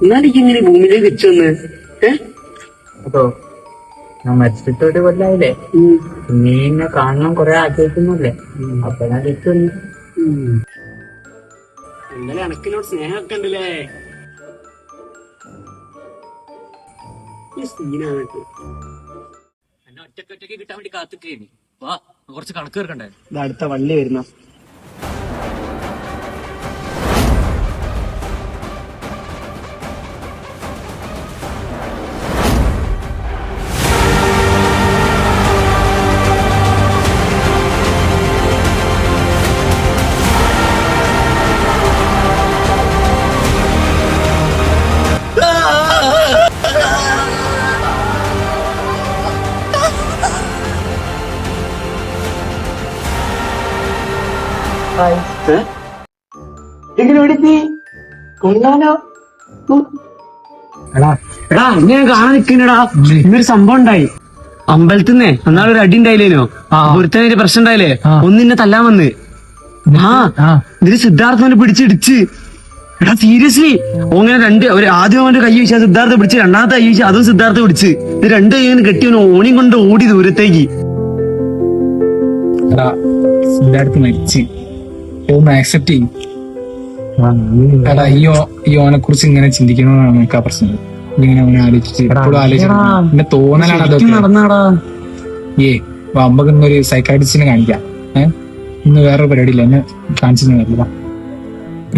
എന്നാലേക്ക് ഇങ്ങനെ ഭൂമിയിലേക്ക് വെച്ചു വന്ന് അതോ ഞാൻ മരിച്ചിട്ടൊരു കൊല്ലായില്ലേ, നീ എന്നെ കാണണം കൊറേ ആഗ്രഹിക്കുന്നല്ലേ, അപ്പൊ ഞാൻ തിരിച്ചു വന്നു. ഇന്നലെ അണക്കിനോട് സ്നേഹമൊക്കെ ഉണ്ടല്ലേ. എന്നെ ഒറ്റക്ക് കിട്ടാൻ വേണ്ടി കാത്തിട്ടേ വാ, കുറച്ച് കണക്ക് തീർക്കണ്ടേ. അടുത്ത വള്ളി വരുന്ന എങ്ങനെ ഓടിത്തി കൊള്ളാലോ. എടാ ഇങ്ങനെ കാണാൻ നിക്കണടാ, ഇന്നൊരു സംഭവം ഉണ്ടായി അമ്പലത്തിന്നേ. എന്നാളൊരു അടി ഉണ്ടായില്ലേനോ, ഒരുത്തനൊരു പ്രശ്നം ഉണ്ടായില്ലേ, ഒന്നിന്നെ തല്ലാൻ വന്ന്. ഇതിന് സിദ്ധാർത്ഥനെ പിടിച്ചിടിച്ച്. എടാ സീരിയസ്ലി അങ്ങനെ ആദ്യം അവന്റെ കൈ വീശാ സിദ്ധാർത്ഥ പിടിച്ച്, രണ്ടാമത്തെ കൈ വീശാ അതും സിദ്ധാർത്ഥ പിടിച്ച്. ഇത് രണ്ട് കൈ കെട്ടിയവന് ഓണിയും കൊണ്ട് ഓടി ദൂരത്തേക്ക്. സിദ്ധാർത്ഥ മരിച്ച് ആക്സെപ്റ്റ് ചെയ്യും. എടാ ഈ ഓനെ കുറിച്ച് ഇങ്ങനെ ചിന്തിക്കണമെന്നാണ് എനിക്ക് ആ പ്രശ്നം. ഇങ്ങനെ അവനെ ആലോചിച്ച് എപ്പോഴും ആലോചിക്കണം. എന്റെ തോന്നലാണ് അതൊക്കെ. അമ്പക്ക് ഇന്നൊരു സൈക്കാട്രിസ്റ്റിനെ കാണിക്കാം. ഇന്ന് വേറൊരു പരിപാടിയില്ല, എന്നെ കാണിച്ചു തരില്ല.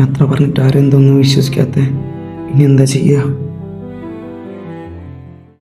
അത്ര പറഞ്ഞിട്ട് ആരും എന്തൊന്നും വിശ്വസിക്കാത്ത, ഇനി എന്താ ചെയ്യാ?